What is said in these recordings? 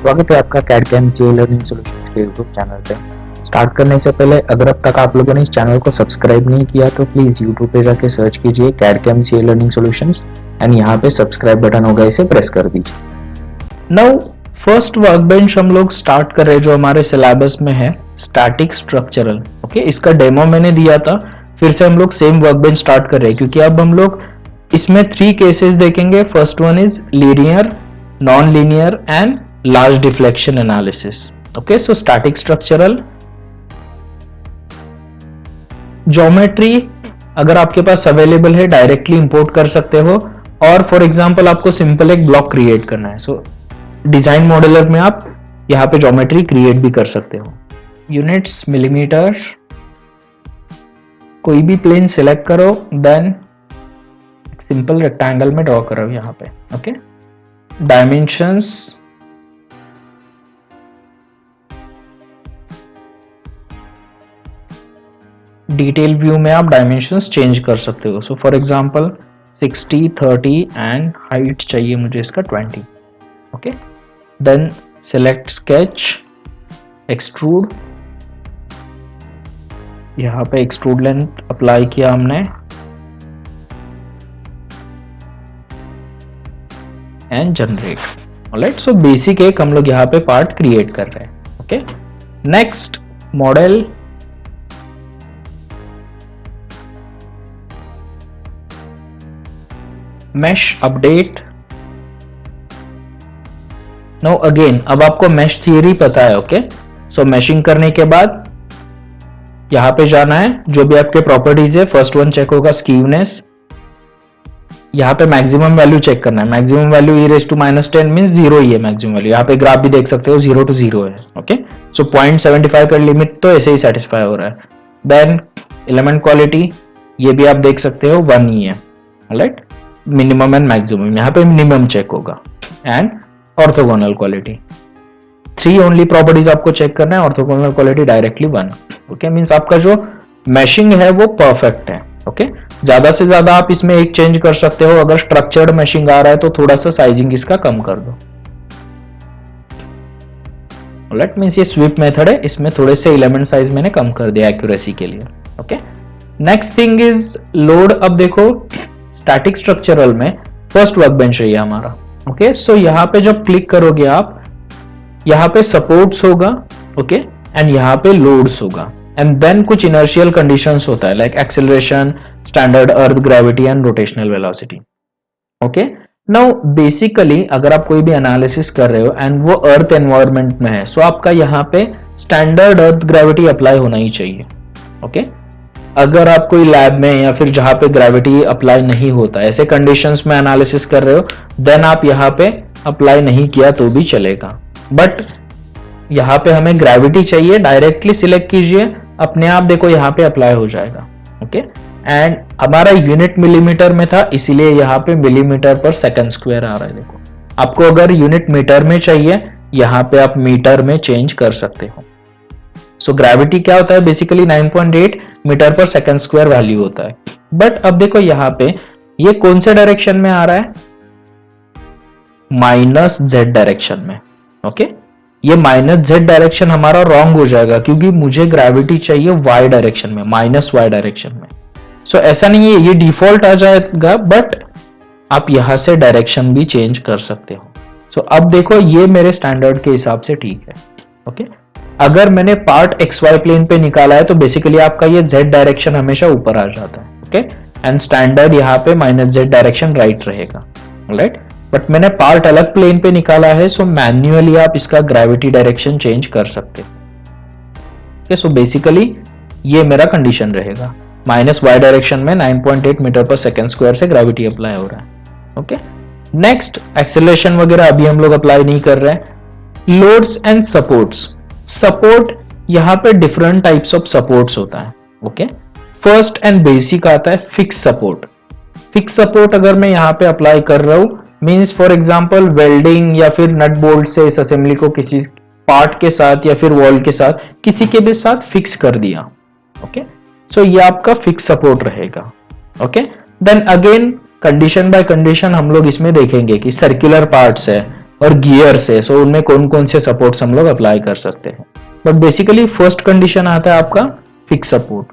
स्वागत है आपका CAD CAM C learning solutions के यूट्यूब चैनल पे। स्टार्ट करने से पहले अगर अब तक आप लोगों ने इस चैनल को सब्सक्राइब नहीं किया तो प्लीज यूट्यूब पे जाके सर्च कीजिए CAD CAM C learning solutions and यहाँ पे सब्सक्राइब बटन होगा, इसे प्रेस कर दीजिए। नाउ फर्स्ट वर्कबेंच हम लोग स्टार्ट कर रहे हैं जो हमारे सिलेबस में है स्टैटिक स्ट्रक्चरल। ओके, इसका डेमो मैंने दिया था, फिर से हम लोग सेम वर्कबेंच स्टार्ट कर रहे हैं क्योंकि अब हम लोग इसमें 3 केसेस देखेंगे। First one is linear, non linear and large deflection analysis. Okay, so static structural geometry अगर आपके पास अवेलेबल है डायरेक्टली इंपोर्ट कर सकते हो, और फॉर एग्जांपल आपको सिंपल एक ब्लॉक क्रिएट करना है, सो डिजाइन मॉडलर में आप यहाँ पे ज्योमेट्री क्रिएट भी कर सकते हो। यूनिट्स मिलीमीटर, कोई भी प्लेन सिलेक्ट करो, देन सिंपल रेक्टेंगल में ड्रॉ करो यहाँ पे। ओके, डायमेंशंस डिटेल व्यू में आप डायमेंशंस चेंज कर सकते हो। So for example 60, 30 and height चाहिए मुझे इसका 20। Okay, then select sketch, extrude, यहाँ पे एक्सट्रूड लेंथ अप्लाई किया हमने and generate. Alright, so basic एक हम लोग यहाँ पे पार्ट क्रिएट कर रहे हैं। Okay, next model, mesh update. No again अब आपको मैश थियरी पता है। ओके, सो मैशिंग करने के बाद यहां पे जाना है, जो भी आपके प्रॉपर्टीज है फर्स्ट वन चेक होगा स्कीवनेस, यहाँ पे मैक्सिमम वैल्यू चेक करना है। मैक्सिमम वैल्यू e−10 मींस 0 ही है मैक्सिमम वैल्यू। यहाँ पे ग्राफ भी देख सकते हो 0 to 0 है। ओके, सो 0.75 का लिमिट तो ऐसे ही सेटिस्फाई हो रहा है। देन एलिमेंट क्वालिटी, ये भी आप देख सकते हो 1 ही है। ऑलराइट, मिनिमम एंड मैक्सिमम, यहाँ पे मिनिमम चेक होगा। And orthogonal quality, 3 only properties आपको चेक करना है। Orthogonal quality directly 1। Okay, means आपका जो मैशिंग है वो परफेक्ट है। ओके, ज्यादा से ज्यादा आप इसमें एक चेंज कर सकते हो। अगर स्ट्रक्चर्ड मैशिंग आ रहा है तो थोड़ा सा साइजिंग इसका कम कर दो। ऑलराइट, मींस ये स्वीप मेथड है, इसमें थोड़े से एलिमेंट साइज मैंने कम कर दिया एक्यूरेसी के लिए। Okay, next thing is load. अब देखो स्टैटिक स्ट्रक्चरल में फर्स्ट वर्कबेंच है ये हमारा। ओके, सो यहाँ पे जब क्लिक करोगे आप, यहाँ पे सपोर्ट्स होगा। ओके, एंड यहाँ पे लोड्स होगा, एंड देन कुछ इनर्शियल कंडीशंस होता है like acceleration, standard earth gravity and rotational velocity. Okay, now basically अगर आप कोई भी एनालिसिस कर रहे हो एंड वो अर्थ एनवायरनमेंट में है, सो आपका यहाँ पे स्टैंडर्ड अर्थ ग्रेविटी अप्लाई होना ही चाहिए। ओके, अगर आप कोई लैब में या फिर जहां पे ग्रेविटी अप्लाई नहीं होता, ऐसे कंडीशंस में एनालिसिस कर रहे हो, देन आप यहाँ पे अप्लाई नहीं किया तो भी चलेगा। बट यहाँ पे हमें ग्रेविटी चाहिए, डायरेक्टली सिलेक्ट कीजिए, अपने आप देखो यहाँ पे अप्लाई हो जाएगा। ओके, एंड हमारा यूनिट मिलीमीटर में था, इसीलिए यहाँ पे मिलीमीटर पर सेकंड स्क्वायर आ रहा है। देखो, आपको अगर यूनिट मीटर में चाहिए, यहाँ पे आप मीटर में चेंज कर सकते हो। सो ग्रेविटी क्या होता है, बेसिकली 9.8 मीटर पर सेकंड स्क्वायर वैल्यू होता है। बट अब देखो यहाँ पे ये कौन से डायरेक्शन में आ रहा है, -z डायरेक्शन में। ओके, ये -z डायरेक्शन हमारा रॉन्ग हो जाएगा क्योंकि मुझे ग्रेविटी चाहिए y डायरेक्शन में, -y डायरेक्शन में। सो ऐसा नहीं है ये डिफॉल्ट आ जाएगा, बट आप यहां से डायरेक्शन भी चेंज कर सकते हो। सो अब देखो ये मेरे स्टैंडर्ड के हिसाब से ठीक है। ओके, अगर मैंने पार्ट XY प्लेन पे निकाला है तो बेसिकली आपका ये Z डायरेक्शन हमेशा ऊपर आ जाता है। ओके, एंड स्टैंडर्ड यहाँ पे -z डायरेक्शन राइट रहेगा। राइट, बट मैंने पार्ट अलग प्लेन पे निकाला है, सो मैन्युअली आप इसका ग्रेविटी डायरेक्शन चेंज कर सकते हो। ओके, सो बेसिकली ये मेरा कंडीशन रहेगा, -y डायरेक्शन में 9.8 मीटर पर सेकंड स्क्वायर से ग्रेविटी अप्लाई हो रहा है। ओके, नेक्स्ट एक्सेलरेशन वगैरह अभी हम लोग अप्लाई नहीं कर रहे हैं। Loads and supports. सपोर्ट, यहाँ पे डिफरेंट टाइप्स ऑफ सपोर्ट्स होता है। ओके, फर्स्ट एंड बेसिक आता है फिक्स सपोर्ट। फिक्स सपोर्ट अगर मैं यहाँ पे अप्लाई कर रहा हूँ, मींस फॉर एग्जांपल वेल्डिंग या फिर नट बोल्ट से इस असेंबली को किसी पार्ट के साथ या फिर वॉल के साथ किसी के भी साथ फिक्स कर दिया। ओके, सो ये आपका फिक्स सपोर्ट रहेगा। Okay, then again condition by condition हम लोग इसमें देखेंगे कि सर्कुलर पार्ट्स है, और गियर्स है, सो उनमें कौन कौन से सपोर्ट्स हम लोग अप्लाई कर सकते हैं। बट बेसिकली फर्स्ट कंडीशन आता है आपका फिक्स सपोर्ट।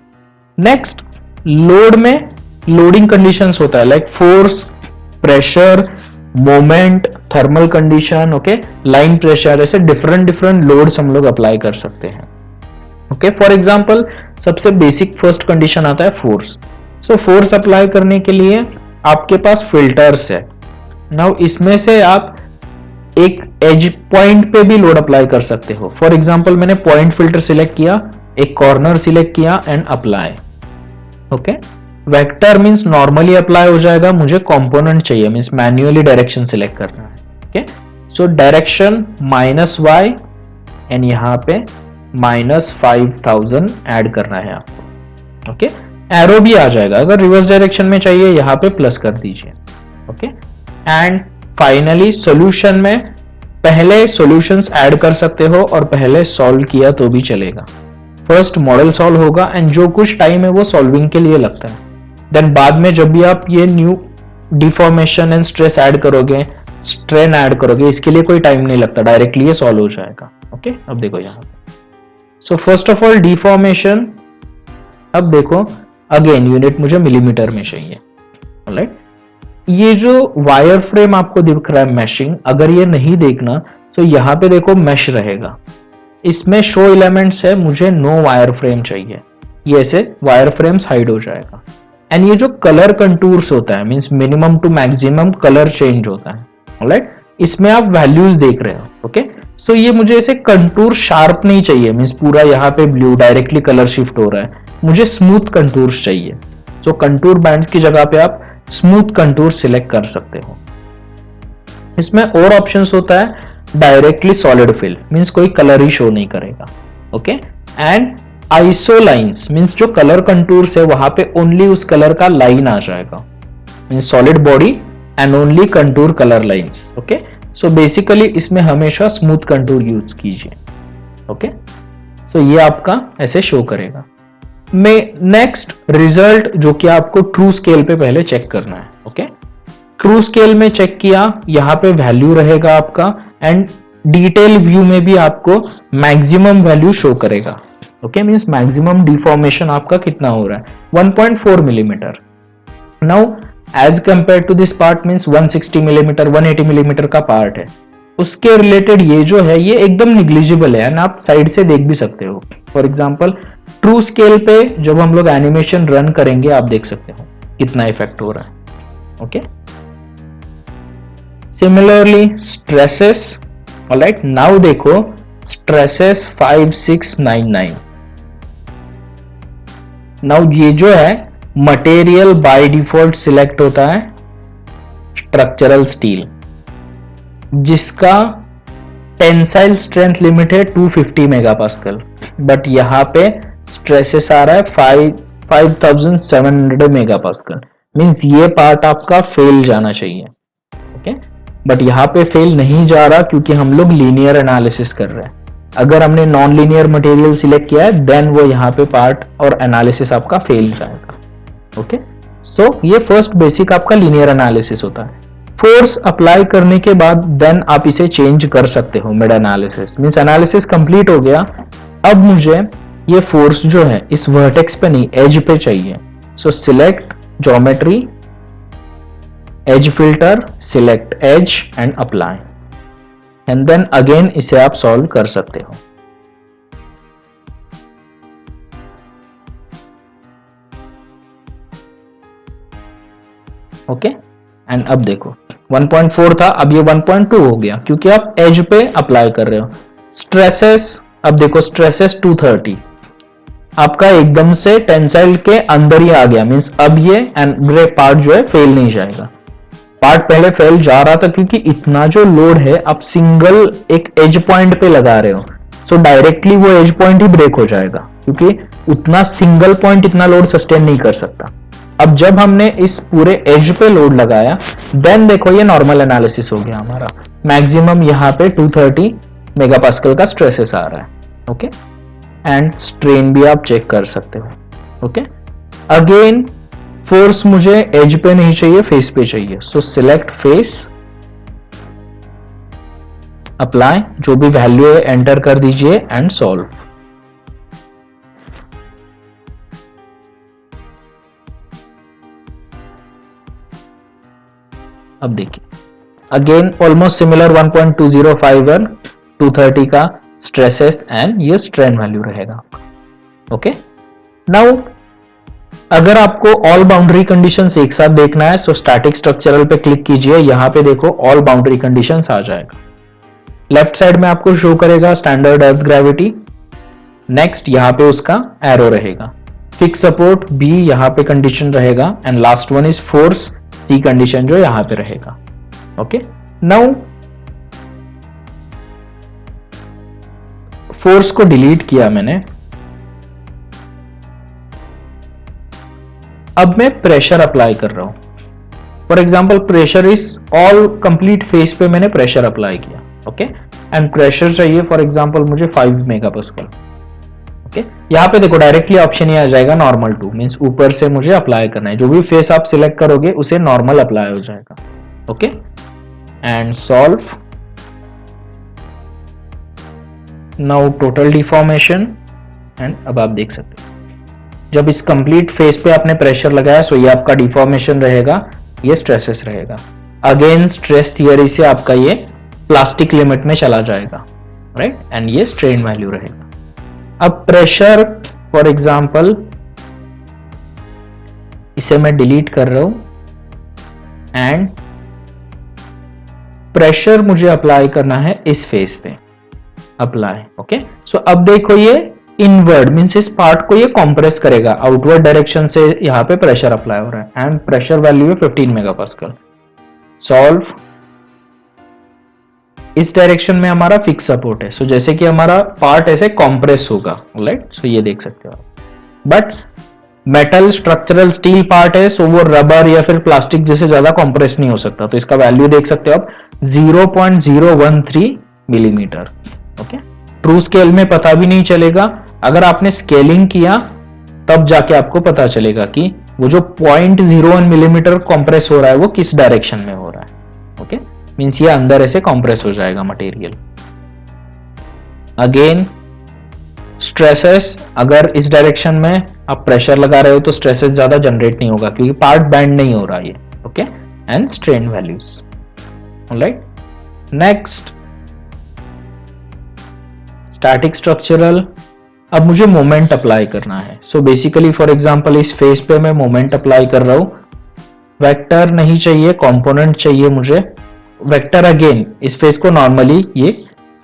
नेक्स्ट लोड में लोडिंग कंडीशंस होता है like force, pressure, moment, thermal condition, okay, line pressure, ऐसे डिफरेंट डिफरेंट लोड्स हम लोग अप्लाई कर सकते हैं। ओके, फॉर एग्जांपल सबसे बेसिक फर्स्ट कंडीशन आता है फोर्स। सो फोर्स अप्लाई करने के लिए आपके पास फिल्टर्स है। नाउ इसमें से आप एक एज पॉइंट पे भी लोड अप्लाई कर सकते हो। फॉर एग्जांपल मैंने पॉइंट फिल्टर सिलेक्ट किया, एक कॉर्नर सिलेक्ट किया and apply. Okay, vector means normally apply हो जाएगा, मुझे कंपोनेंट चाहिए मींस मैन्युअली डायरेक्शन सिलेक्ट करना है। Okay, so direction -y and यहां पे -5000 ऐड करना है आपको। ओके, एरो भी आ जाएगा, अगर रिवर्स डायरेक्शन में चाहिए यहां पे प्लस कर दीजिए। ओके, एंड फाइनली सॉल्यूशन में पहले सॉल्यूशंस ऐड कर सकते हो और पहले सॉल्व किया तो भी चलेगा। फर्स्ट मॉडल सॉल्व होगा एंड जो कुछ टाइम है वो सॉल्विंग के लिए लगता है। देन बाद में जब भी आप ये new deformation and stress add करोगे, स्ट्रेन ऐड करोगे, इसके लिए कोई टाइम नहीं लगता, डायरेक्टली ये सॉल्व हो जाएगा। ओके, अब देखो यहाँ पे, so first of all deformation. अब देखो अगेन यूनिट मुझे मिलीमीटर में चाहिए। ऑलराइट, ये जो वायर फ्रेम आपको दिख रहा है मैशिंग, अगर ये नहीं देखना तो यहाँ पे देखो मैश रहेगा, इसमें शो एलिमेंट्स है, मुझे नो वायर फ्रेम चाहिए, ये ऐसे वायर फ्रेम्स हाइड हो जाएगा। एंड ये जो कलर कंटूर्स होता है means minimum to maximum colour change होता है। ऑलराइट, इसमें आप वैल्यूज देख रहे हो। ओके, सो ये मुझे ऐसे कंटूर शार्प नहीं चाहिए मींस पूरा यहाँ पे ब्लू डायरेक्टली कलर शिफ्ट हो रहा है, मुझे स्मूथ कंटूर्स चाहिए। सो कंटूर बैंड्स की जगह पे आप स्मूथ कंटूर सिलेक्ट कर सकते हो। इसमें और ऑप्शंस होता है डायरेक्टली सॉलिड फिल मींस कोई कलर ही शो नहीं करेगा। Okay, and iso lines means जो कलर कंटूर्स है वहां पे ओनली उस कलर का लाइन आ जाएगा, means solid body and only contour colour lines. Okay, so basically इसमें हमेशा स्मूथ कंटूर यूज कीजिए। ओके, सो ये आपका ऐसे शो करेगा। में नेक्स्ट रिजल्ट जो कि आपको ट्रू स्केल पे पहले चेक करना है। ओके, ट्रू स्केल में चेक किया, यहाँ पे वैल्यू रहेगा आपका एंड डिटेल व्यू में भी आपको मैक्सिमम वैल्यू शो करेगा। ओके, मींस मैक्सिमम डिफॉर्मेशन आपका कितना हो रहा है 1.4 millimetre. Now as compare to this part means 160 millimetre 180 millimetre का पार्ट है, उसके रिलेटेड ये जो है ये एकदम निग्लिजिबल है एंड आप साइड से देख भी सकते हो। फॉर एग्जांपल ट्रू स्केल पे जब हम लोग एनिमेशन रन करेंगे आप देख सकते हो कितना इफेक्ट हो रहा है। Okay, similarly stresses. Alright, now देखो स्ट्रेसेस 5699। नाउ ये जो है मटेरियल बाय डिफॉल्ट सिलेक्ट होता है स्ट्रक्चरल स्टील, जिसका टेंसाइल स्ट्रेंथ लिमिट है 250 मेगापास्कल, बट यहां पे स्ट्रेसेस आ रहा है 5700 मेगापास्कल, मींस ये पार्ट आपका फेल जाना चाहिए। ओके, बट यहां पे फेल नहीं जा रहा क्योंकि हम लोग लीनियर एनालिसिस कर रहे हैं। अगर हमने नॉन लीनियर मटेरियल सिलेक्ट किया है देन वो यहाँ पे पार्ट और एनालिसिस आपका फेल जाएगा। ओके, सो ये फर्स्ट बेसिक आपका लीनियर एनालिसिस होता है। फोर्स अप्लाई करने के बाद देन आप इसे चेंज कर सकते हो mid analysis, means analysis complete हो गया, अब मुझे ये फोर्स जो है इस वर्टेक्स पे नहीं एज पे चाहिए। So select geometry, edge filter, select edge and apply and then again इसे आप सॉल्व कर सकते हो। ओके, एंड अब देखो 1.4 था, अब ये 1.2 हो गया क्योंकि आप एज पे अप्लाई कर रहे हो। स्ट्रेसेस, अब देखो स्ट्रेसेस 230 आपका एकदम से टेंसाइल के अंदर ही आ गया, मींस अब ये ग्रे पार्ट जो है फेल नहीं जाएगा। पार्ट पहले फेल जा रहा था क्योंकि इतना जो लोड है आप सिंगल एक एज पॉइंट पे लगा रहे हो, सो डायरेक्टली वो एज पॉइंट ही ब्रेक हो जाएगा क्योंकि उतना सिंगल पॉइंट इतना लोड सस्टेन नहीं कर सकता। अब जब हमने इस पूरे एज पे लोड लगाया देन देखो ये नॉर्मल एनालिसिस हो गया हमारा, मैक्सिमम यहाँ पे 230 मेगापास्कल का स्ट्रेसेस आ रहा है। ओके, एंड स्ट्रेन भी आप चेक कर सकते हो। ओके, अगेन फोर्स मुझे एज पे नहीं चाहिए, फेस पे चाहिए, सो सिलेक्ट फेस अप्लाई, जो भी वैल्यू है एंटर कर दीजिए एंड सॉल्व। अब देखिए अगेन ऑलमोस्ट सिमिलर 1.2051 230 का स्ट्रेसेस एंड ये स्ट्रेन वैल्यू रहेगा। ओके, नाउ अगर आपको ऑल बाउंड्री कंडीशंस एक साथ देखना है सो स्टैटिक स्ट्रक्चरल पे क्लिक कीजिए, यहां पे देखो ऑल बाउंड्री कंडीशंस आ जाएगा। लेफ्ट साइड में आपको शो करेगा स्टैंडर्ड अर्थ ग्रेविटी, नेक्स्ट यहां पे उसका एरो रहेगा, फिक्स सपोर्ट बी यहां पे कंडीशन रहेगा and last one is force C condition जो यहां पे रहेगा। ओके, नाउ फोर्स को डिलीट किया मैंने, अब मैं प्रेशर अप्लाई कर रहा हूं। For example pressure is all complete face पे मैंने प्रेशर अप्लाई किया। ओके, एंड प्रेशर चाहिए फॉर एग्जाम्पल मुझे 5 मेगापास्कल। ओके, यहां पे देखो डायरेक्टली ऑप्शन ही आ जाएगा नॉर्मल टू, मींस ऊपर से मुझे अप्लाई करना है, जो भी फेस आप सिलेक्ट करोगे उसे नॉर्मल अप्लाई हो जाएगा। Okay, and solve. Now total deformation and अब आप देख सकते हो जब इस कंप्लीट फेस पे आपने प्रेशर लगाया सो ये आपका डिफॉर्मेशन रहेगा, ये स्ट्रेसेस रहेगा। अगेन स्ट्रेस थियरी से आपका ये प्लास्टिक लिमिट में चला जाएगा, राइट, एंड ये स्ट्रेन वैल्यू रहेगा। अब प्रेशर फॉर एग्जांपल इसे मैं डिलीट कर रहा हूं एंड प्रेशर मुझे अप्लाई करना है इस फेस पे, अप्लाई। ओके, सो अब देखो ये इनवर्ड मींस इस पार्ट को ये कंप्रेस करेगा, आउटवर्ड डायरेक्शन से यहां पे प्रेशर अप्लाई हो रहा है एंड प्रेशर वैल्यू है 15 मेगापास्कल। सॉल्व। इस डायरेक्शन में हमारा फिक्स सपोर्ट है, सो जैसे कि हमारा पार्ट ऐसे कंप्रेस होगा, राइट, सो ये देख सकते हो आप। But metal structural steel part है सो वो रबर या फिर प्लास्टिक जैसे ज्यादा कंप्रेस नहीं हो सकता, तो इसका वैल्यू देख सकते हो आप 0.013 मिलीमीटर। ओके, ट्रू स्केल में पता भी नहीं चलेगा, अगर आपने स्केलिंग किया तब जाके आपको पता चलेगा कि वो जो 0.01 मिलीमीटर कंप्रेस हो रहा है वो किस डायरेक्शन में हो रहा है। ओके, मींस ये अंदर ऐसे कंप्रेस हो जाएगा मटेरियल। अगेन स्ट्रेसेस, अगर इस डायरेक्शन में आप प्रेशर लगा रहे हो तो स्ट्रेसेस ज्यादा जनरेट नहीं होगा क्योंकि पार्ट बैंड नहीं हो रहा है। Okay, and strain values. Alright, next static structural. अब मुझे मोमेंट अप्लाई करना है, सो बेसिकली फॉर एग्जांपल इस फेस पे मैं मोमेंट अप्लाई कर रहा हूं, वेक्टर नहीं चाहिए, कंपोनेंट चाहिए मुझे। वेक्टर अगेन इस फेस को नॉर्मली ये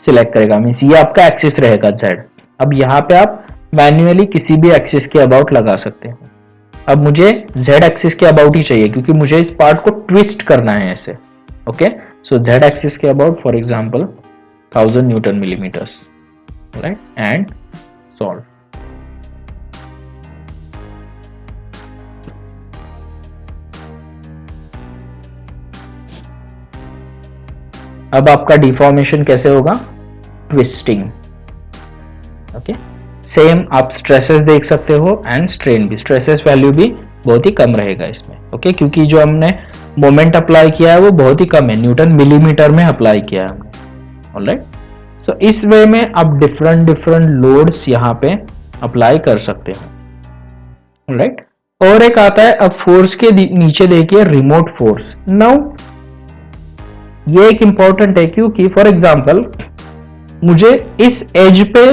सिलेक्ट करेगा, मींस ये आपका एक्सिस रहेगा जेड। अब यहाँ पे आप मैन्युअली किसी भी एक्सिस के अबाउट लगा सकते हैं। अब मुझे जेड एक्सिस के अबाउट ही चाहिए क्योंकि मुझे इस पार्ट को ट्विस्ट करना है ऐसे। ओके, सो जेड एक्सिस के about for example 1000 Newton millimetres, right, and solve. अब आपका डिफॉर्मेशन कैसे होगा, ट्विस्टिंग। ओके, सेम आप स्ट्रेसेस देख सकते हो एंड स्ट्रेन भी, स्ट्रेसेस वैल्यू भी बहुत ही कम रहेगा इसमें। ओके, क्योंकि जो हमने मोमेंट अप्लाई किया है वो बहुत ही कम है, न्यूटन मिलीमीटर में अप्लाई किया है हमने। ऑलराइट, तो इस वे में आप डिफरेंट लोड्स यहाँ पे अप्लाई कर सकते हो। राइट, और एक आता है अब फोर्स के नीचे देखिए रिमोट फोर्स। नाउ ये एक इंपॉर्टेंट है क्योंकि फॉर एग्जांपल मुझे इस एज पे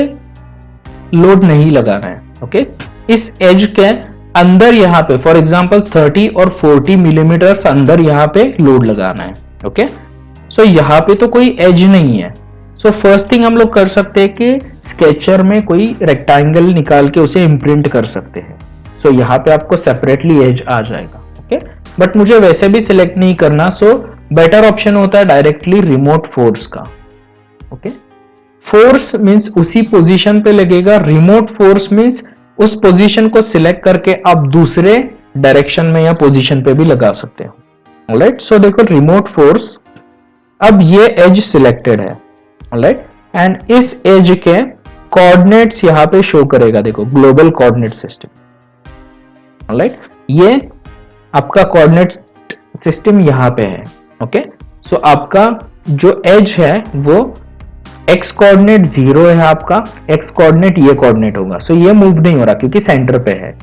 लोड नहीं लगाना है। ओके, इस एज के अंदर यहाँ पे फॉर एग्जांपल 30 और 40 मिलीमीटर अंदर यहाँ पे लोड लगाना है। ओके, सो यहाँ पे तो कोई एज नहीं है, सो फर्स्ट थिंग हम लोग कर सकते हैं कि स्केचर में कोई रेक्टेंगल निकाल के उसे इम्प्रिंट कर सकते हैं। सो यहाँ पे आपको सेपरेटली एज आ जाएगा। ओके, बट मुझे वैसे भी सिलेक्ट नहीं करना, सो बेटर ऑप्शन होता है डायरेक्टली रिमोट फोर्स का। ओके, फोर्स मींस उसी पोजीशन पे लगेगा, रिमोट फोर्स मींस उस पोजीशन को सिलेक्ट करके आप दूसरे डायरेक्शन में या पोजीशन पे भी लगा सकते हो। ऑलराइट, सो देखो रिमोट फोर्स, अब ये एज सिलेक्टेड है। ऑलराइट, एंड इस एज के कोऑर्डिनेट्स यहां पे शो करेगा, देखो ग्लोबल कोऑर्डिनेट सिस्टम। ऑलराइट, ये आपका कोऑर्डिनेट सिस्टम यहां पे है। ओके, सो आपका जो एज है वो एक्स कोऑर्डिनेट 0 है आपका, एक्स कोऑर्डिनेट ये कोऑर्डिनेट होगा, सो ये मूव नहीं हो रहा क्योंकि सेंटर पे है।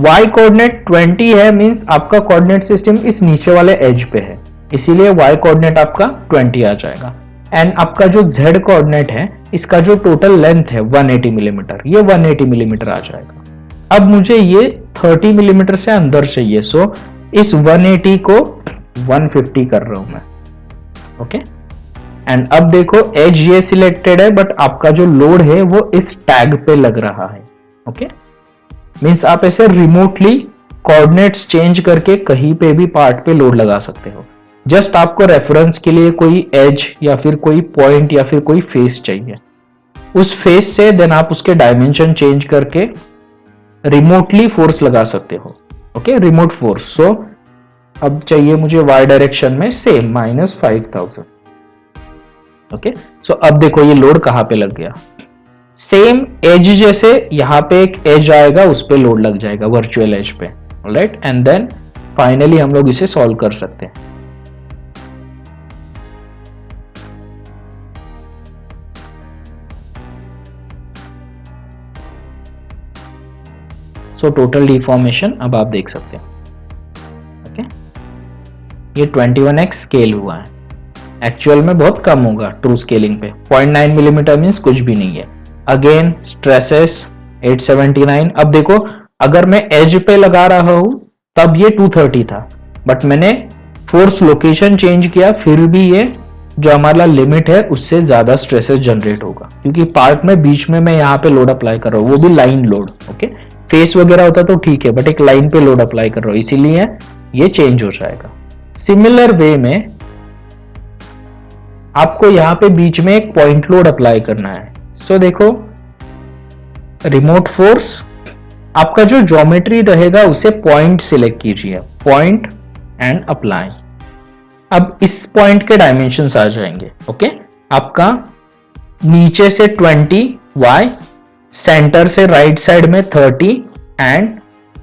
y कोऑर्डिनेट 20 है, मींस आपका कोऑर्डिनेट सिस्टम इस नीचे वाले एज पे है, इसीलिए y कोऑर्डिनेट आपका 20 आ जाएगा। एंड आपका जो z कोऑर्डिनेट है, इसका जो टोटल लेंथ है 180 मिलीमीटर, ये 180 मिलीमीटर आ जाएगा। अब मुझे ये 30 मिलीमीटर से अंदर चाहिए, सो इस 180 को 150 कर रहा हूं मैं, ओके। एंड अब देखो एज ये सिलेक्टेड है, बट आपका जो लोड है वो इस टैग पे लग रहा है, ओके। मींस आप ऐसे रिमोटली कोऑर्डिनेट्स चेंज करके कहीं पे भी पार्ट पे लोड लगा सकते हो। जस्ट आपको रेफरेंस के लिए कोई एज या फिर कोई पॉइंट या फिर कोई फेस चाहिए, उस फेस से देन आप उसके डायमेंशन चेंज करके रिमोटली फोर्स लगा सकते हो, ओके, रिमोट फोर्स। सो अब चाहिए मुझे y डायरेक्शन में सेम -5000, ओके। सो अब देखो ये लोड कहां पे लग गया, सेम एज जैसे यहां पे एक एज आएगा, उस पे लोड लग जाएगा वर्चुअल एज पे, ऑलराइट। एंड देन फाइनली हम लोग इसे सॉल्व कर सकते हैं। सो टोटल डिफॉर्मेशन अब आप देख सकते हैं, ओके। ये 21x स्केल हुआ है, एक्चुअल में बहुत कम होगा ट्रू स्केलिंग पे, 0.9 मिलीमीटर मींस कुछ भी नहीं है। Again stresses 879। अब देखो अगर मैं एज पे लगा रहा हूं तब ये 230 था, बट मैंने फोर्स लोकेशन चेंज किया, फिर भी ये जो हमारा लिमिट है उससे ज्यादा स्ट्रेसेस जनरेट होगा, क्योंकि पार्ट में बीच में मैं यहाँ पे लोड अप्लाई कर रहा हूँ, वो भी लाइन लोड, ओके। फेस वगैरह होता तो ठीक है, बट एक लाइन पे लोड अप्लाई कर रहा हूँ, इसीलिए ये चेंज हो जाएगा। सिमिलर वे में आपको यहाँ पे बीच में एक पॉइंट लोड अप्लाई करना है। सो देखो रिमोट फोर्स, आपका जो ज्योमेट्री रहेगा उसे पॉइंट सिलेक्ट कीजिए, पॉइंट एंड अप्लाई। अब इस पॉइंट के डायमेंशंस आ जाएंगे, ओके। आपका नीचे से 20y, सेंटर से राइट साइड में 30 एंड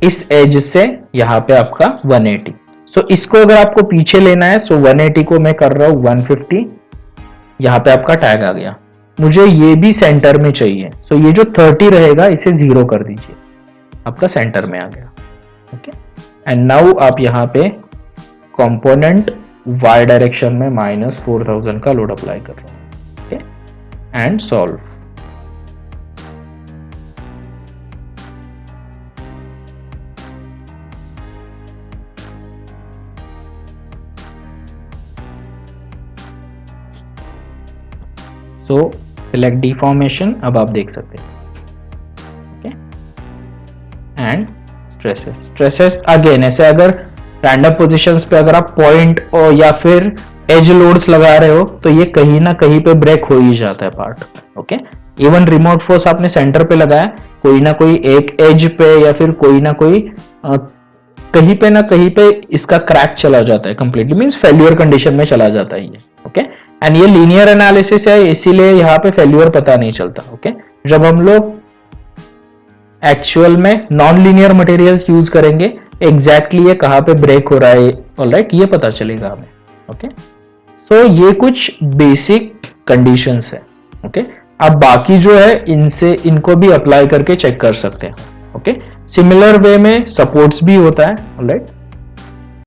इस एज से यहां पे आपका 180। सो इसको अगर आपको पीछे लेना है, सो 180 को मैं कर रहा हूं 150, यहां पे आपका टैग आ गया। मुझे ये भी सेंटर में चाहिए, सो ये जो 30 रहेगा इसे 0 कर दीजिए, आपका सेंटर में आ गया, ओके। एंड नाउ आप यहां पे कंपोनेंट y डायरेक्शन में -4000 का लोड अप्लाई कर रहे हो, okay. And solve. So select deformation, अब आप देख सकते हैं, okay. And stresses, stresses again ऐसे अगर रैंडम पोजीशंस पे अगर आप पॉइंट और या फिर एज लोड्स लगा रहे हो तो ये कहीं ना कहीं पे ब्रेक हो ही जाता है part, okay. Even remote force आपने सेंटर पे लगाया, कोई ना कोई एक एज पे या फिर कोई ना कोई कहीं पे ना कहीं पे इसका क्रैक चला जाता है कंप्लीटली, मींस फेल्यूर कंडीशन में चला जाता है ये, ओके। एंड ये लीनियर एनालिसिस है, इसीलिए यहाँ पे फेल्यूर पता नहीं चलता, ओके। जब हम लोग एक्चुअल में नॉन लीनियर मटेरियल्स यूज करेंगे, एग्जैक्टली ये कहाँ पे ब्रेक हो रहा है, ऑलराइट, ये पता चलेगा हमें, ओके। सो ये कुछ बेसिक कंडीशंस है, ओके। अब बाकी जो है इनसे इनको भी अप्लाई करके चेक कर सकते हैं, ओके। सिमिलर वे में सपोर्ट्स भी होता है, ऑलराइट।